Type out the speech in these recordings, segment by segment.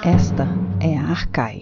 Esta é a Arcai.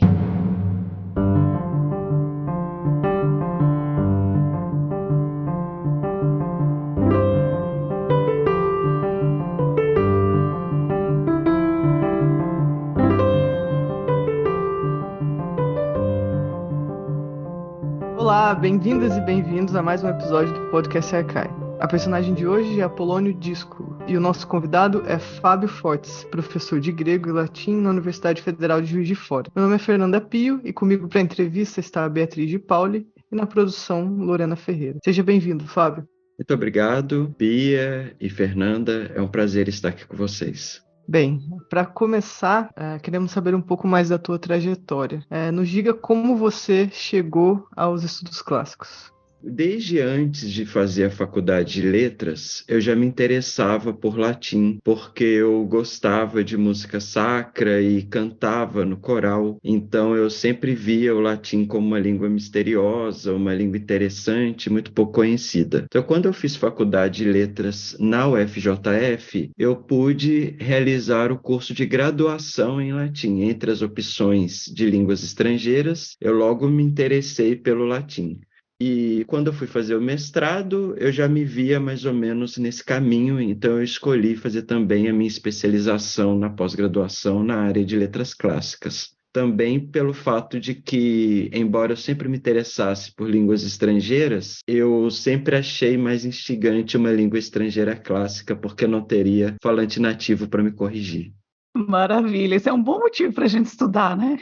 Olá, bem-vindas e bem-vindos a mais um episódio do Podcast Arcai. A personagem de hoje é Apolônio Dísculo e o nosso convidado é Fábio Fortes, professor de grego e latim na Universidade Federal de Juiz de Fora. Meu nome é Fernanda Pio e comigo para a entrevista está a Beatriz de Pauli e na produção Lorena Ferreira. Seja bem-vindo, Fábio. Muito obrigado, Bia e Fernanda. É um prazer estar aqui com vocês. Bem, para começar, queremos saber um pouco mais da tua trajetória. Nos diga como você chegou aos estudos clássicos. Desde antes de fazer a faculdade de letras, eu já me interessava por latim, porque eu gostava de música sacra e cantava no coral. Então eu sempre via o latim como uma língua misteriosa, uma língua interessante, muito pouco conhecida. Então, quando eu fiz faculdade de letras na UFJF, eu pude realizar o curso de graduação em latim. Entre as opções de línguas estrangeiras, eu logo me interessei pelo latim. E quando eu fui fazer o mestrado, eu já me via mais ou menos nesse caminho, então eu escolhi fazer também a minha especialização na pós-graduação na área de letras clássicas. Também pelo fato de que, embora eu sempre me interessasse por línguas estrangeiras, eu sempre achei mais instigante uma língua estrangeira clássica, porque eu não teria falante nativo para me corrigir. Maravilha, esse é um bom motivo para a gente estudar, né?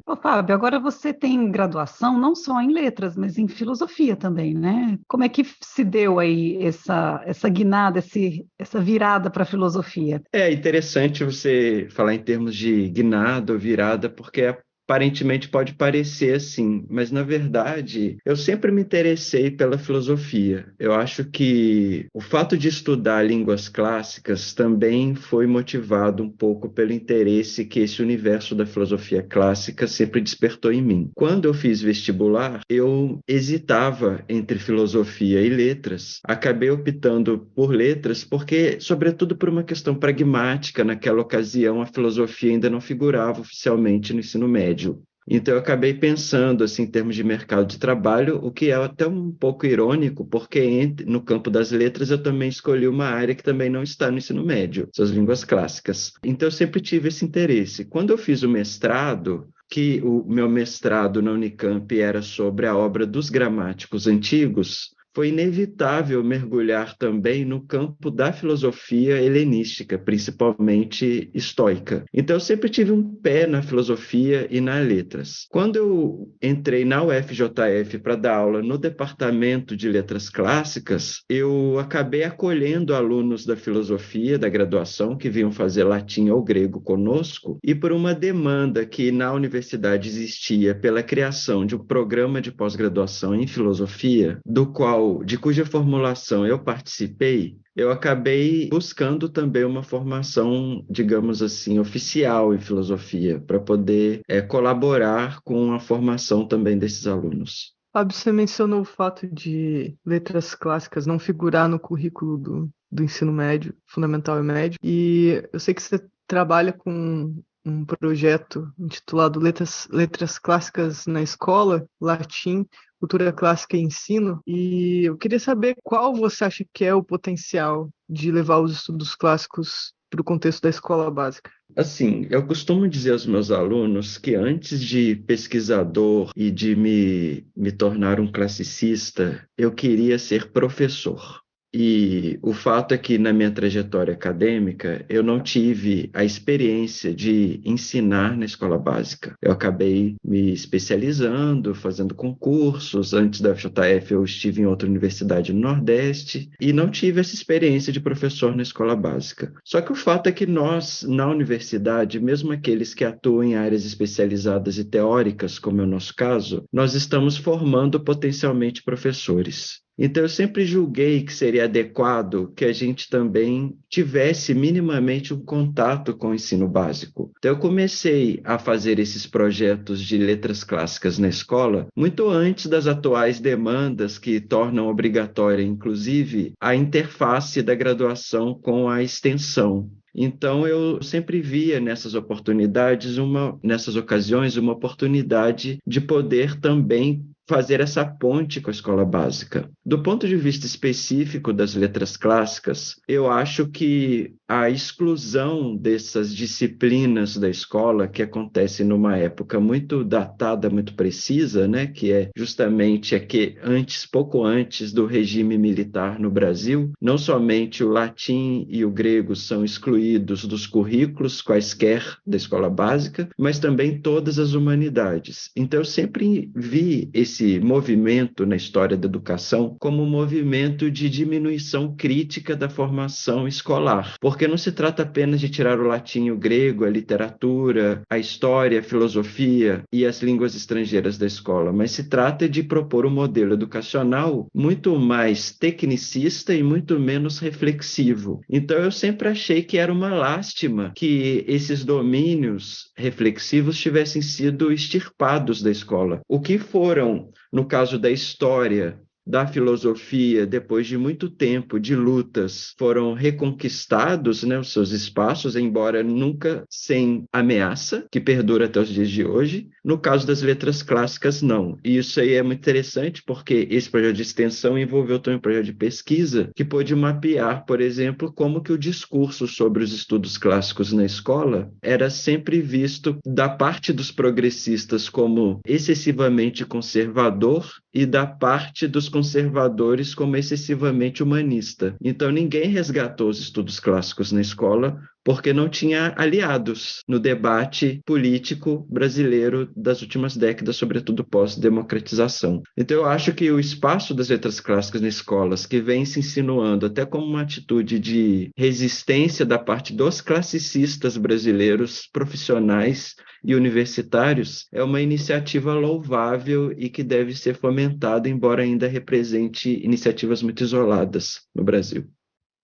Ô, Fábio, agora você tem graduação não só em letras, mas em filosofia também, né? Como é que se deu aí essa guinada, essa virada para a filosofia? É interessante você falar em termos de guinada ou virada, porque aparentemente pode parecer assim, mas na verdade eu sempre me interessei pela filosofia. Eu acho que o fato de estudar línguas clássicas também foi motivado um pouco pelo interesse que esse universo da filosofia clássica sempre despertou em mim. Quando eu fiz vestibular, eu hesitava entre filosofia e letras. Acabei optando por letras porque, sobretudo por uma questão pragmática, naquela ocasião a filosofia ainda não figurava oficialmente no ensino médio. Então, eu acabei pensando, assim, em termos de mercado de trabalho, o que é até um pouco irônico, porque no campo das letras eu também escolhi uma área que também não está no ensino médio, são as línguas clássicas. Então, eu sempre tive esse interesse. Quando eu fiz o mestrado, que o meu mestrado na Unicamp era sobre a obra dos gramáticos antigos, foi inevitável mergulhar também no campo da filosofia helenística, principalmente estoica. Então, eu sempre tive um pé na filosofia e nas letras. Quando eu entrei na UFJF para dar aula no departamento de letras clássicas, eu acabei acolhendo alunos da filosofia, da graduação, que vinham fazer latim ou grego conosco, e por uma demanda que na universidade existia pela criação de um programa de pós-graduação em filosofia, de cuja formulação eu participei, eu acabei buscando também uma formação, digamos assim, oficial em filosofia, para poder colaborar com a formação também desses alunos. Fábio, você mencionou o fato de letras clássicas não figurar no currículo do ensino médio, fundamental e médio, e eu sei que você trabalha com um projeto intitulado Letras Clássicas na Escola, Latim, Cultura Clássica e Ensino, e eu queria saber qual você acha que é o potencial de levar os estudos clássicos para o contexto da escola básica. Assim, eu costumo dizer aos meus alunos que antes de pesquisador e de me tornar um classicista, eu queria ser professor. E o fato é que na minha trajetória acadêmica eu não tive a experiência de ensinar na escola básica. Eu acabei me especializando, fazendo concursos. Antes da FJF eu estive em outra universidade no Nordeste e não tive essa experiência de professor na escola básica. Só que o fato é que nós, na universidade, mesmo aqueles que atuam em áreas especializadas e teóricas, como é o nosso caso, nós estamos formando potencialmente professores. Então, eu sempre julguei que seria adequado que a gente também tivesse minimamente um contato com o ensino básico. Então, eu comecei a fazer esses projetos de letras clássicas na escola muito antes das atuais demandas que tornam obrigatória, inclusive, a interface da graduação com a extensão. Então eu sempre via nessas oportunidades, nessas ocasiões, uma oportunidade de poder também fazer essa ponte com a escola básica. Do ponto de vista específico das letras clássicas, eu acho que a exclusão dessas disciplinas da escola, que acontece numa época muito datada, muito precisa, né, que é justamente pouco antes do regime militar no Brasil, não somente o latim e o grego são excluídos dos currículos quaisquer da escola básica, mas também todas as humanidades. Então eu sempre vi esse movimento na história da educação como um movimento de diminuição crítica da formação escolar, porque não se trata apenas de tirar o latim e o grego, a literatura, a história, a filosofia e as línguas estrangeiras da escola, mas se trata de propor um modelo educacional muito mais tecnicista e muito menos reflexivo. Então eu sempre achei que era uma lástima que esses domínios reflexivos tivessem sido extirpados da escola. O que foram, no caso da história, da filosofia, depois de muito tempo de lutas, foram reconquistados, né, os seus espaços, embora nunca sem ameaça, que perdura até os dias de hoje. No caso das letras clássicas, não. E isso aí é muito interessante, porque esse projeto de extensão envolveu também um projeto de pesquisa que pôde mapear, por exemplo, como que o discurso sobre os estudos clássicos na escola era sempre visto da parte dos progressistas como excessivamente conservador e da parte dos conservadores como excessivamente humanista. Então ninguém resgatou os estudos clássicos na escola porque não tinha aliados no debate político brasileiro das últimas décadas, sobretudo pós-democratização. Então eu acho que o espaço das letras clássicas nas escolas, que vem se insinuando até como uma atitude de resistência da parte dos classicistas brasileiros, profissionais e universitários, é uma iniciativa louvável e que deve ser fomentada, embora ainda represente iniciativas muito isoladas no Brasil.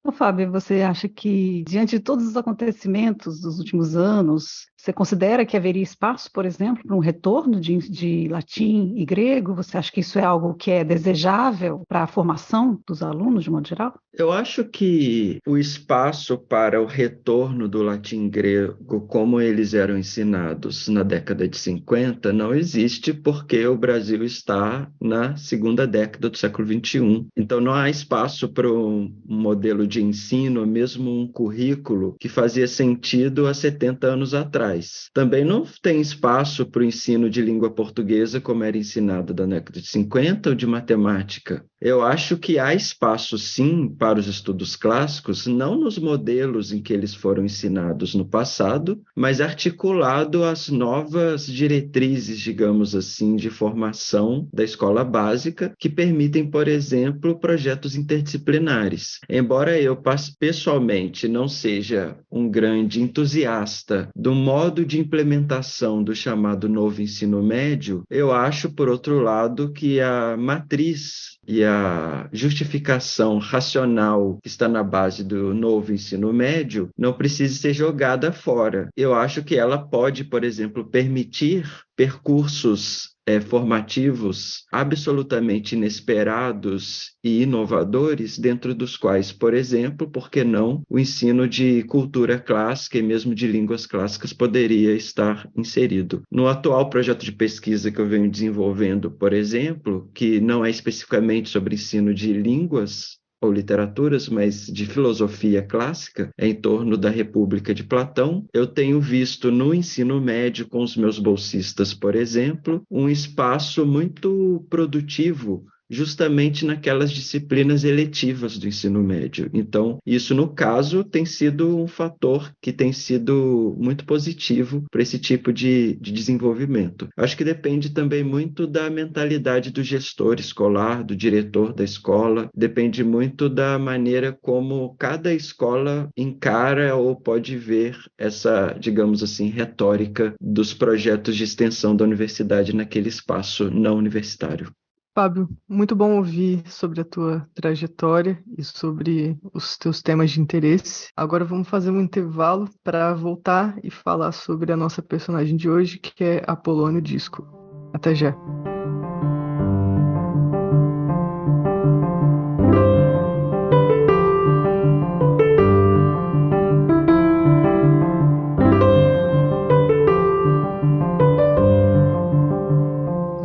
Ô, Fábio, você acha que, diante de todos os acontecimentos dos últimos anos, você considera que haveria espaço, por exemplo, para um retorno de latim e grego? Você acha que isso é algo que é desejável para a formação dos alunos, de modo geral? Eu acho que o espaço para o retorno do latim e grego, como eles eram ensinados na década de 50, não existe porque o Brasil está na segunda década do século XXI. Então não há espaço para um modelo de ensino, mesmo um currículo que fazia sentido há 70 anos atrás. Também não tem espaço para o ensino de língua portuguesa, como era ensinado da década de 50, ou de matemática. Eu acho que há espaço, sim, para os estudos clássicos, não nos modelos em que eles foram ensinados no passado, mas articulado às novas diretrizes, digamos assim, de formação da escola básica, que permitem, por exemplo, projetos interdisciplinares. Embora eu, pessoalmente, não seja um grande entusiasta do modo de implementação do chamado novo ensino médio, eu acho, por outro lado, que a matriz e a justificação racional que está na base do novo ensino médio não precisa ser jogada fora. Eu acho que ela pode, por exemplo, permitir percursos formativos absolutamente inesperados e inovadores, dentro dos quais, por exemplo, por que não, o ensino de cultura clássica e mesmo de línguas clássicas poderia estar inserido. No atual projeto de pesquisa que eu venho desenvolvendo, por exemplo, que não é especificamente sobre ensino de línguas ou literaturas, mas de filosofia clássica, em torno da República de Platão, eu tenho visto no ensino médio com os meus bolsistas, por exemplo, um espaço muito produtivo justamente naquelas disciplinas eletivas do ensino médio. Então, isso, no caso, tem sido um fator que tem sido muito positivo para esse tipo de desenvolvimento. Acho que depende também muito da mentalidade do gestor escolar, do diretor da escola, depende muito da maneira como cada escola encara ou pode ver essa, digamos assim, retórica dos projetos de extensão da universidade naquele espaço não universitário. Fábio, muito bom ouvir sobre a tua trajetória e sobre os teus temas de interesse. Agora vamos fazer um intervalo para voltar e falar sobre a nossa personagem de hoje, que é Apolônio Disco. Até já.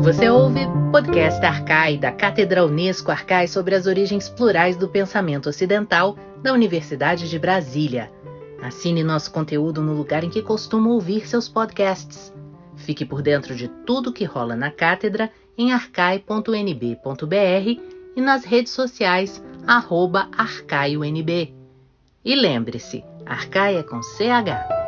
Você ouve Podcast Arcai, da Cátedra Unesco Arcai sobre as origens plurais do pensamento ocidental da Universidade de Brasília. Assine nosso conteúdo no lugar em que costuma ouvir seus podcasts. Fique por dentro de tudo que rola na cátedra em arcai.nb.br e nas redes sociais @arcaionb. E lembre-se, Arcai é com CH.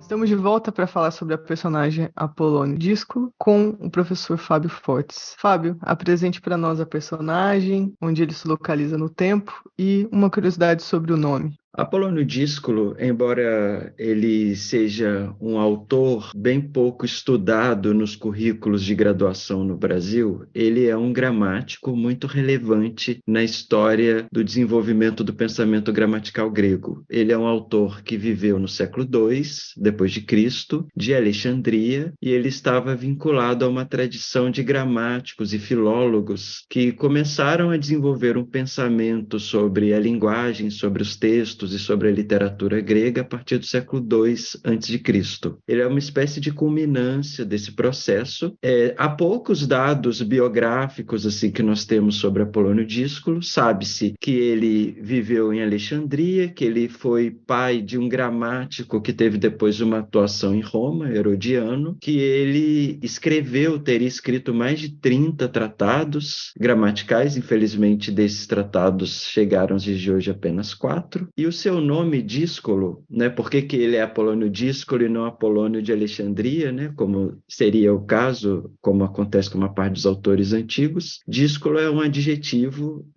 Estamos de volta para falar sobre a personagem Apolônio Díscolo com o professor Fábio Fortes. Fábio, apresente para nós a personagem, onde ele se localiza no tempo e uma curiosidade sobre o nome. Apolônio Díscolo, embora ele seja um autor bem pouco estudado nos currículos de graduação no Brasil, ele é um gramático muito relevante na história do desenvolvimento do pensamento gramatical grego. Ele é um autor que viveu no século II, depois de Cristo, de Alexandria, e ele estava vinculado a uma tradição de gramáticos e filólogos que começaram a desenvolver um pensamento sobre a linguagem, sobre os textos e sobre a literatura grega a partir do século II a.C. Ele é uma espécie de culminância desse processo. Há poucos dados biográficos assim, que nós temos sobre Apolônio Díscolo. Sabe-se que ele viveu em Alexandria, que ele foi pai de um gramático que teve depois uma atuação em Roma, Herodiano, que ele teria escrito mais de 30 tratados gramaticais. Infelizmente, desses tratados chegaram de hoje apenas 4. E o seu nome Díscolo, né? Por que ele é Apolônio Díscolo e não Apolônio de Alexandria, né? Como seria o caso, como acontece com uma parte dos autores antigos. Díscolo é um adjetivo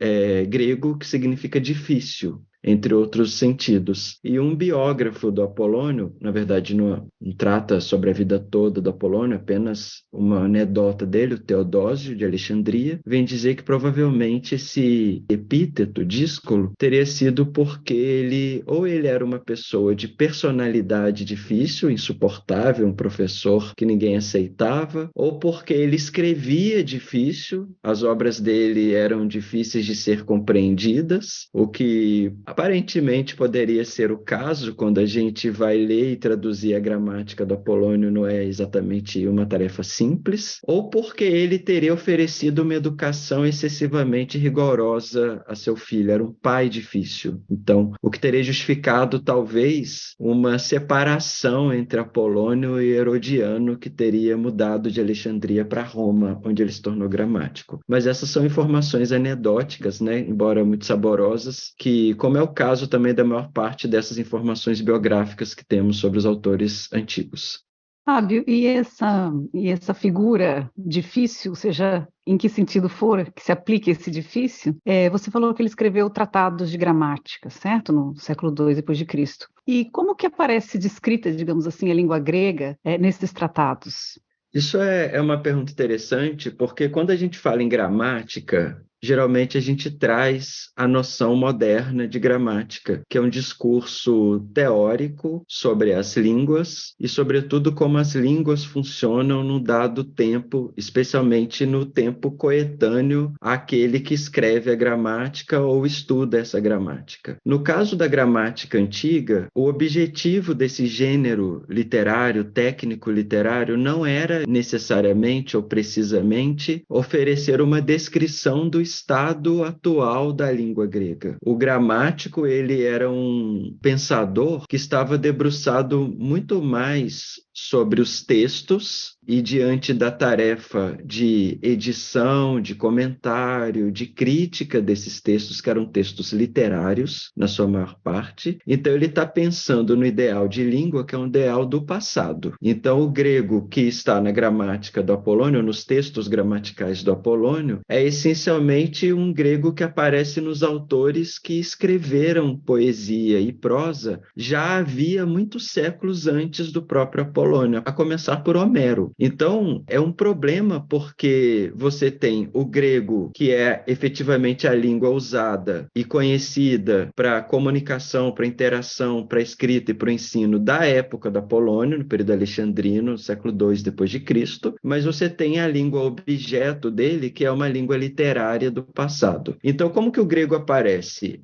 grego que significa difícil, entre outros sentidos. E um biógrafo do Apolônio, na verdade não trata sobre a vida toda do Apolônio, apenas uma anedota dele, o Teodósio de Alexandria, vem dizer que provavelmente esse epíteto Díscolo teria sido porque ele era uma pessoa de personalidade difícil, insuportável, um professor que ninguém aceitava, ou porque ele escrevia difícil, as obras dele eram difíceis de ser compreendidas, o que aparentemente poderia ser o caso quando a gente vai ler e traduzir a gramática do Apolônio, não é exatamente uma tarefa simples, ou porque ele teria oferecido uma educação excessivamente rigorosa a seu filho, era um pai difícil. Então, o que teria justificado talvez uma separação entre Apolônio e Herodiano, que teria mudado de Alexandria para Roma, onde ele se tornou gramático. Mas essas são informações anedóticas, né? Embora muito saborosas, que, como é o caso também da maior parte dessas informações biográficas que temos sobre os autores antigos. Fábio, e essa figura difícil, seja em que sentido for que se aplique esse difícil, você falou que ele escreveu tratados de gramática, certo? No século II depois de Cristo. E como que aparece descrita, digamos assim, a língua grega nesses tratados? Isso é uma pergunta interessante, porque quando a gente fala em gramática, geralmente a gente traz a noção moderna de gramática, que é um discurso teórico sobre as línguas e, sobretudo, como as línguas funcionam num dado tempo, especialmente no tempo coetâneo àquele que escreve a gramática ou estuda essa gramática. No caso da gramática antiga, o objetivo desse gênero literário, técnico literário, não era necessariamente ou precisamente oferecer uma descrição do estado atual da língua grega. O gramático, ele era um pensador que estava debruçado muito mais sobre os textos e diante da tarefa de edição, de comentário, de crítica desses textos, que eram textos literários, na sua maior parte. Então, ele está pensando no ideal de língua, que é um ideal do passado. Então, o grego que está na gramática do Apolônio, nos textos gramaticais do Apolônio, é essencialmente um grego que aparece nos autores que escreveram poesia e prosa já havia muitos séculos antes do próprio Apolônio, a começar por Homero. Então, é um problema porque você tem o grego, que é efetivamente a língua usada e conhecida para comunicação, para interação, para escrita e para o ensino da época da Polônia, no período alexandrino, século II depois de Cristo, mas você tem a língua objeto dele, que é uma língua literária do passado. Então, como que o grego aparece?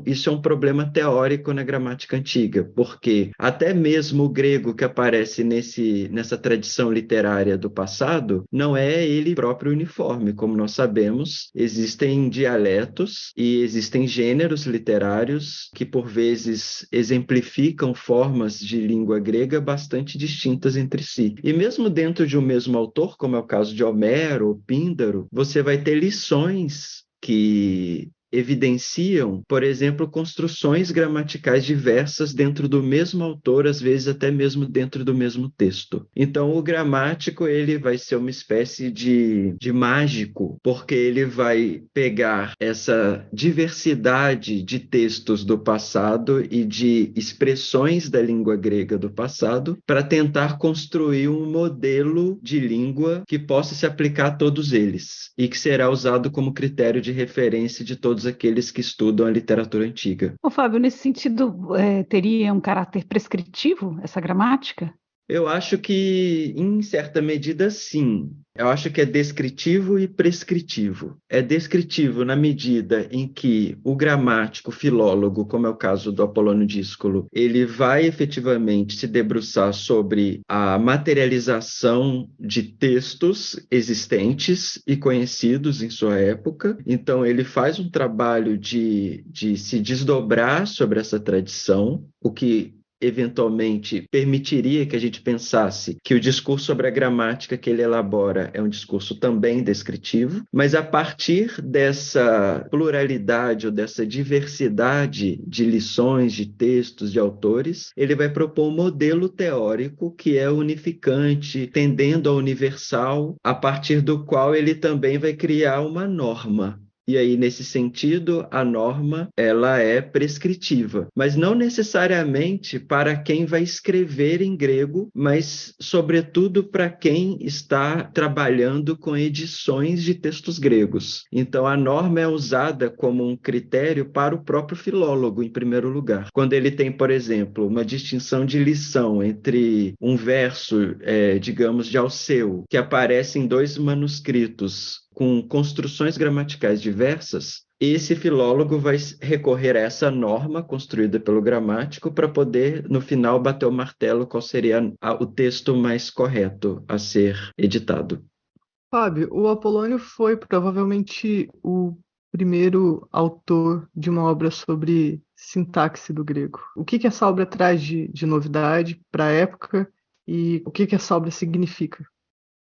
Isso é um problema teórico na gramática antiga, porque até mesmo o grego que aparece nessa tradição literária do passado, não é ele próprio uniforme. Como nós sabemos, existem dialetos e existem gêneros literários que, por vezes, exemplificam formas de língua grega bastante distintas entre si. E mesmo dentro de um mesmo autor, como é o caso de Homero ou Píndaro, você vai ter lições que evidenciam, por exemplo, construções gramaticais diversas dentro do mesmo autor, às vezes até mesmo dentro do mesmo texto. Então, o gramático ele vai ser uma espécie de mágico, porque ele vai pegar essa diversidade de textos do passado e de expressões da língua grega do passado para tentar construir um modelo de língua que possa se aplicar a todos eles e que será usado como critério de referência de todos aqueles que estudam a literatura antiga. Ô, Fábio, nesse sentido, teria um caráter prescritivo essa gramática? Eu acho que, em certa medida, sim. Eu acho que é descritivo e prescritivo. É descritivo na medida em que o gramático, o filólogo, como é o caso do Apolônio Díscolo, ele vai efetivamente se debruçar sobre a materialização de textos existentes e conhecidos em sua época. Então, ele faz um trabalho de se desdobrar sobre essa tradição, o que eventualmente permitiria que a gente pensasse que o discurso sobre a gramática que ele elabora é um discurso também descritivo, mas a partir dessa pluralidade ou dessa diversidade de lições, de textos, de autores, ele vai propor um modelo teórico que é unificante, tendendo ao universal, a partir do qual ele também vai criar uma norma. E aí, nesse sentido, a norma ela é prescritiva, mas não necessariamente para quem vai escrever em grego, mas, sobretudo, para quem está trabalhando com edições de textos gregos. Então, a norma é usada como um critério para o próprio filólogo, em primeiro lugar. Quando ele tem, por exemplo, uma distinção de lição entre um verso, digamos, de Alceu, que aparece em 2 manuscritos, com construções gramaticais diversas, esse filólogo vai recorrer a essa norma construída pelo gramático para poder, no final, bater o martelo qual seria o texto mais correto a ser editado. Fábio, o Apolônio foi provavelmente o primeiro autor de uma obra sobre sintaxe do grego. O que essa obra traz de novidade para a época e o que essa obra significa?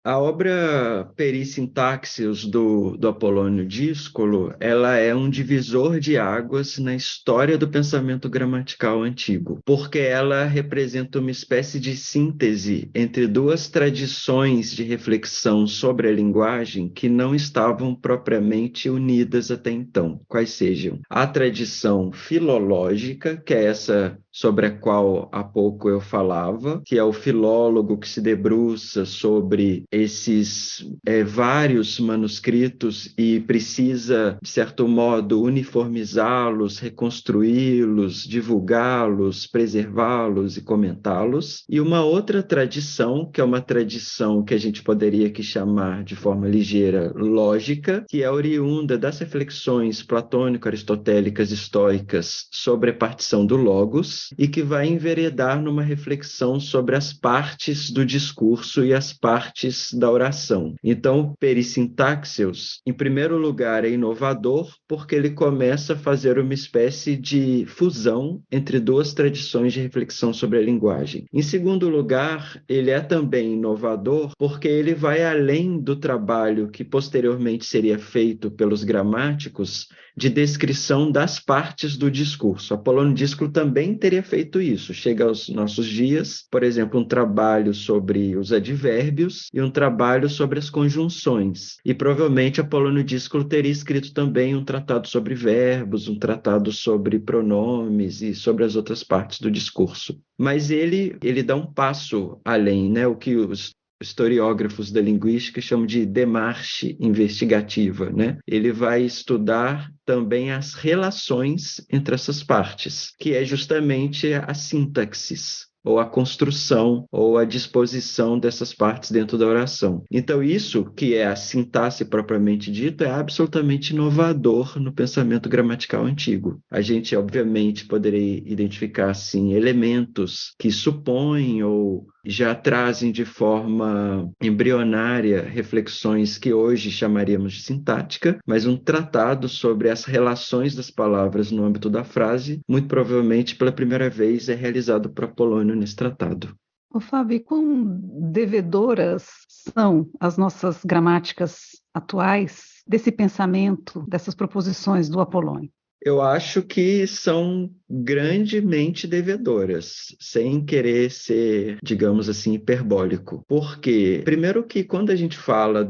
A obra Perissintaxios do Apolônio Díscolo, ela é um divisor de águas na história do pensamento gramatical antigo, porque ela representa uma espécie de síntese entre 2 tradições de reflexão sobre a linguagem que não estavam propriamente unidas até então, quais sejam a tradição filológica, que é essa sobre a qual há pouco eu falava, que é o filólogo que se debruça sobre esses vários manuscritos e precisa, de certo modo, uniformizá-los, reconstruí-los, divulgá-los, preservá-los e comentá-los. E uma outra tradição, que é uma tradição que a gente poderia aqui chamar de forma ligeira lógica, que é oriunda das reflexões platônico-aristotélicas estoicas sobre a partição do logos, e que vai enveredar numa reflexão sobre as partes do discurso e as partes da oração. Então, Perissintaxios, em primeiro lugar, é inovador porque ele começa a fazer uma espécie de fusão entre 2 tradições de reflexão sobre a linguagem. Em segundo lugar, ele é também inovador porque ele vai além do trabalho que posteriormente seria feito pelos gramáticos de descrição das partes do discurso. Apolônio Díscolo também teria feito isso. Chega aos nossos dias, por exemplo, um trabalho sobre os advérbios e um trabalho sobre as conjunções. E provavelmente Apolônio Díscolo teria escrito também um tratado sobre verbos, um tratado sobre pronomes e sobre as outras partes do discurso. Mas ele dá um passo além, né? O que os historiógrafos da linguística chamam de démarche investigativa, né? Ele vai estudar também as relações entre essas partes, que é justamente a sintaxis, ou a construção, ou a disposição dessas partes dentro da oração. Então, isso, que é a sintaxe propriamente dita, é absolutamente inovador no pensamento gramatical antigo. A gente, obviamente, poderia identificar, sim, elementos que supõem ou já trazem de forma embrionária reflexões que hoje chamaríamos de sintática, mas um tratado sobre as relações das palavras no âmbito da frase, muito provavelmente pela primeira vez é realizado por Apolônio nesse tratado. Ô, Fábio, e quão devedoras são as nossas gramáticas atuais desse pensamento, dessas proposições do Apolônio? Eu acho que são grandemente devedoras, sem querer ser, digamos assim, hiperbólico. Porque, primeiro que quando a gente fala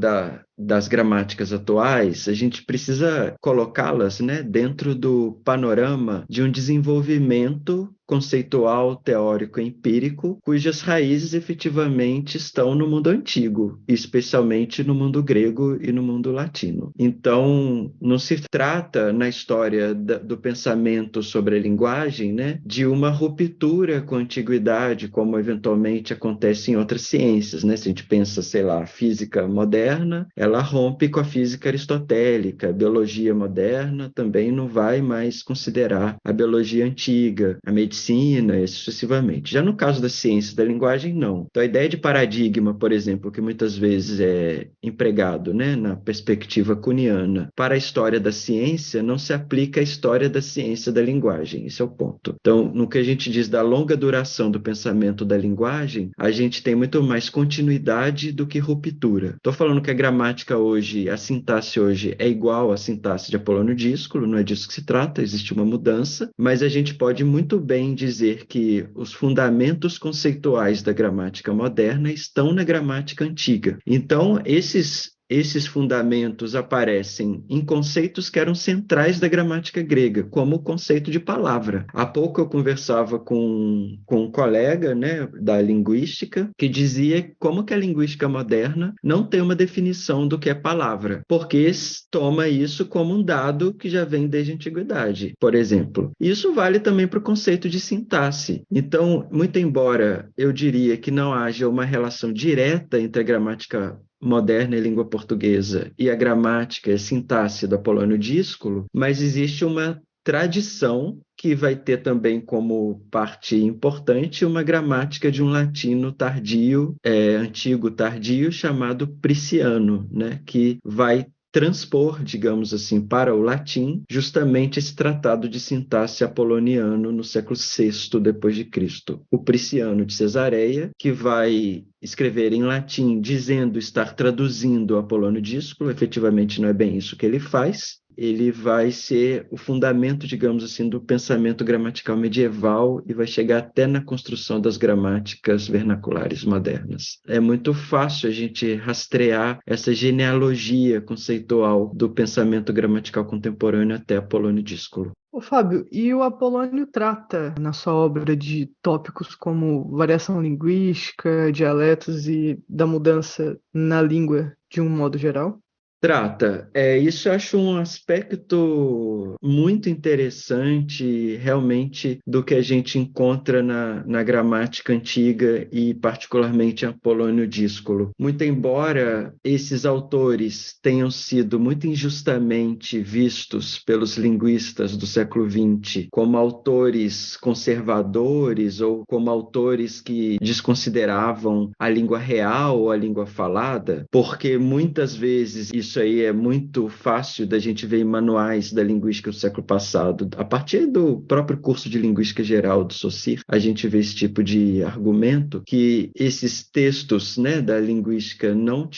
das gramáticas atuais, a gente precisa colocá-las, né, dentro do panorama de um desenvolvimento conceitual, teórico e empírico, cujas raízes efetivamente estão no mundo antigo, especialmente no mundo grego e no mundo latino. Então, não se trata, na história do pensamento sobre a linguagem, né, de uma ruptura com a antiguidade, como eventualmente acontece em outras ciências, né? Se a gente pensa, sei lá, a física moderna, ela rompe com a física aristotélica, a biologia moderna também não vai mais considerar a biologia antiga, a medicina, e sucessivamente. Já no caso das ciências da linguagem, não. Então, a ideia de paradigma, por exemplo, que muitas vezes é empregado, né, na perspectiva kuhniana, para a história da ciência, não se aplica à história da ciência da linguagem. Esse é o ponto. Então, no que a gente diz da longa duração do pensamento da linguagem, a gente tem muito mais continuidade do que ruptura. Estou falando que a gramática hoje, a sintaxe hoje é igual à sintaxe de Apolônio Díscolo, não é disso que se trata, existe uma mudança, mas a gente pode muito bem dizer que os fundamentos conceituais da gramática moderna estão na gramática antiga. Então, esses fundamentos aparecem em conceitos que eram centrais da gramática grega, como o conceito de palavra. Há pouco eu conversava com um colega, né, da linguística, que dizia como que a linguística moderna não tem uma definição do que é palavra, porque toma isso como um dado que já vem desde a antiguidade, por exemplo. Isso vale também para o conceito de sintaxe. Então, muito embora eu diria que não haja uma relação direta entre a gramática moderna e língua portuguesa e a gramática e a sintaxe do Apolônio Díscolo, mas existe uma tradição que vai ter também como parte importante uma gramática de um latino tardio, antigo tardio, chamado Prisciano, né, que vai transpor, digamos assim, para o latim, justamente esse tratado de sintaxe apoloniano no século VI depois de Cristo. O Prisciano de Cesareia, que vai escrever em latim dizendo estar traduzindo o Apolônio Díscolo, efetivamente não é bem isso que ele faz. Ele vai ser o fundamento, digamos assim, do pensamento gramatical medieval e vai chegar até na construção das gramáticas vernaculares modernas. É muito fácil a gente rastrear essa genealogia conceitual do pensamento gramatical contemporâneo até Apolônio Díscolo. Ô, Fábio, e o Apolônio trata na sua obra de tópicos como variação linguística, dialetos e da mudança na língua de um modo geral? Trata. Isso eu acho um aspecto muito interessante, realmente, do que a gente encontra na gramática antiga e, particularmente, em Apolônio Díscolo. Muito embora esses autores tenham sido muito injustamente vistos pelos linguistas do século XX como autores conservadores ou como autores que desconsideravam a língua real ou a língua falada, porque muitas vezes isso aí é muito fácil da gente ver em manuais da linguística do século passado. A partir do próprio curso de Linguística Geral do Saussure, a gente vê esse tipo de argumento, que esses textos, né, da linguística não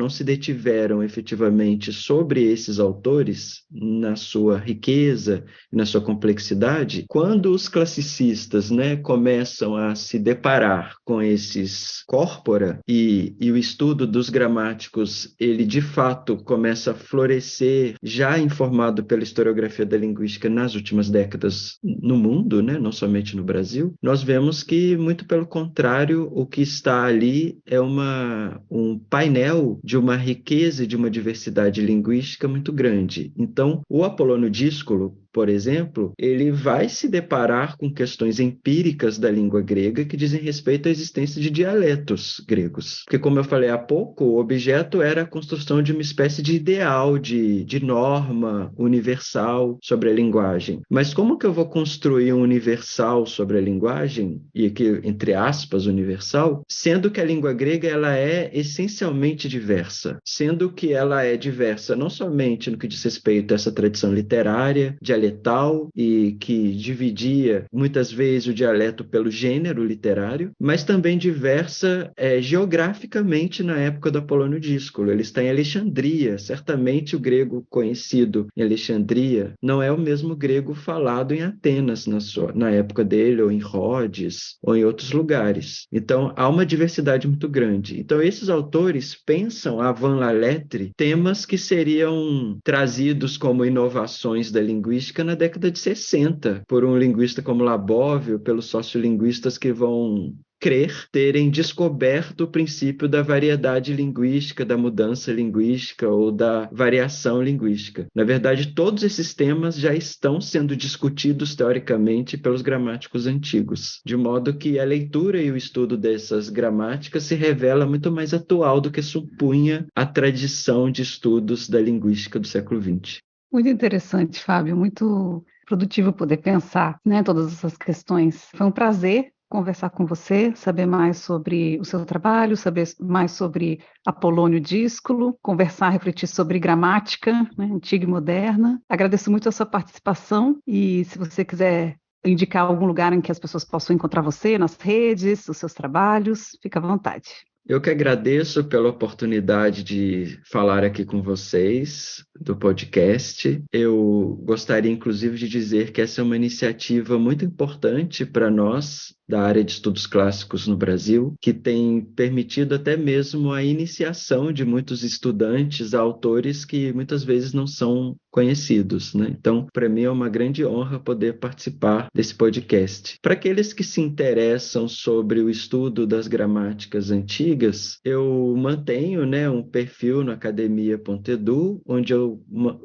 se detiveram efetivamente sobre esses autores na sua riqueza e na sua complexidade. Quando os classicistas, né, começam a se deparar com esses corpora e o estudo dos gramáticos, ele de fato fato começa a florescer, já informado pela historiografia da linguística nas últimas décadas no mundo, né? Não somente no Brasil, nós vemos que, muito pelo contrário, o que está ali é um painel de uma riqueza e de uma diversidade linguística muito grande. Então, o Apolônio Díscolo, por exemplo, ele vai se deparar com questões empíricas da língua grega que dizem respeito à existência de dialetos gregos. Porque, como eu falei há pouco, o objeto era a construção de uma espécie de ideal, de norma universal sobre a linguagem. Mas como que eu vou construir um universal sobre a linguagem, e aqui, entre aspas, universal, sendo que a língua grega ela é essencialmente diversa, sendo que ela é diversa não somente no que diz respeito a essa tradição literária, dialetal, e que dividia muitas vezes o dialeto pelo gênero literário, mas também diversa geograficamente na época do Apolônio Díscolo. Ele está em Alexandria. Certamente o grego conhecido em Alexandria não é o mesmo grego falado em Atenas na época dele, ou em Rhodes, ou em outros lugares. Então, há uma diversidade muito grande. Então, esses autores pensam, avant la lettre, temas que seriam trazidos como inovações da linguística na década de 60, por um linguista como Labov, ou pelos sociolinguistas que vão crer terem descoberto o princípio da variedade linguística, da mudança linguística ou da variação linguística. Na verdade, todos esses temas já estão sendo discutidos teoricamente pelos gramáticos antigos, de modo que a leitura e o estudo dessas gramáticas se revela muito mais atual do que supunha a tradição de estudos da linguística do século XX. Muito interessante, Fábio, muito produtivo poder pensar, né, todas essas questões. Foi um prazer conversar com você, saber mais sobre o seu trabalho, saber mais sobre Apolônio Díscolo, conversar, refletir sobre gramática, né, antiga e moderna. Agradeço muito a sua participação e se você quiser indicar algum lugar em que as pessoas possam encontrar você, nas redes, os seus trabalhos, fica à vontade. Eu que agradeço pela oportunidade de falar aqui com vocês do podcast. Eu gostaria, inclusive, de dizer que essa é uma iniciativa muito importante para nós, da área de estudos clássicos no Brasil, que tem permitido até mesmo a iniciação de muitos estudantes a autores que muitas vezes não são conhecidos, né? Então, para mim é uma grande honra poder participar desse podcast. Para aqueles que se interessam sobre o estudo das gramáticas antigas, eu mantenho, né, um perfil no academia.edu, onde eu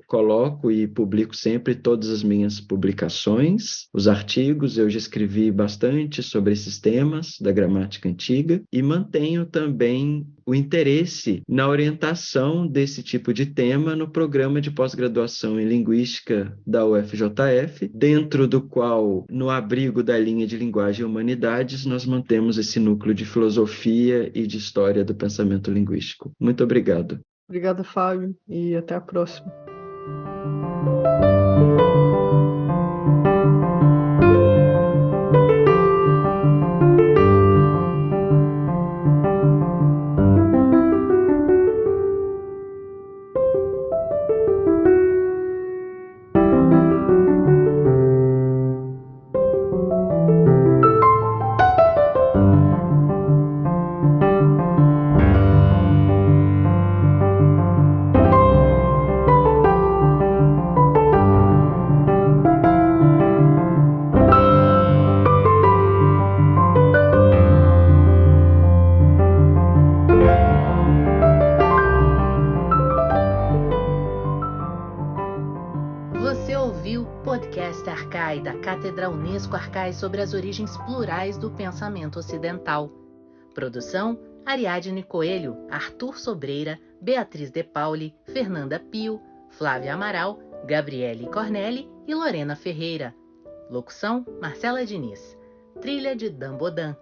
coloco e publico sempre todas as minhas publicações, os artigos. Eu já escrevi bastante sobre esses temas da gramática antiga e mantenho também o interesse na orientação desse tipo de tema no programa de pós-graduação em Linguística da UFJF, dentro do qual, no abrigo da linha de Linguagem e Humanidades, nós mantemos esse núcleo de filosofia e de história do pensamento linguístico. Muito obrigado. Obrigada, Fábio, e até a próxima. Você ouviu o podcast Arcai, da Cátedra Unesco Arcai, sobre as origens plurais do pensamento ocidental. Produção: Ariadne Coelho, Arthur Sobreira, Beatriz De Pauli, Fernanda Pio, Flávia Amaral, Gabriele Cornelli e Lorena Ferreira. Locução: Marcela Diniz. Trilha de Dan Bodan.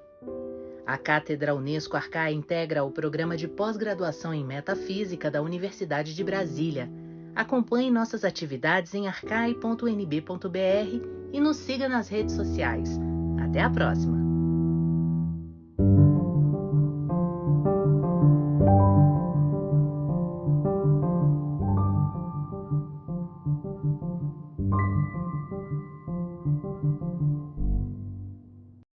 A Cátedra Unesco Arcai integra o programa de pós-graduação em Metafísica da Universidade de Brasília. Acompanhe nossas atividades em arcai.unb.br e nos siga nas redes sociais. Até a próxima!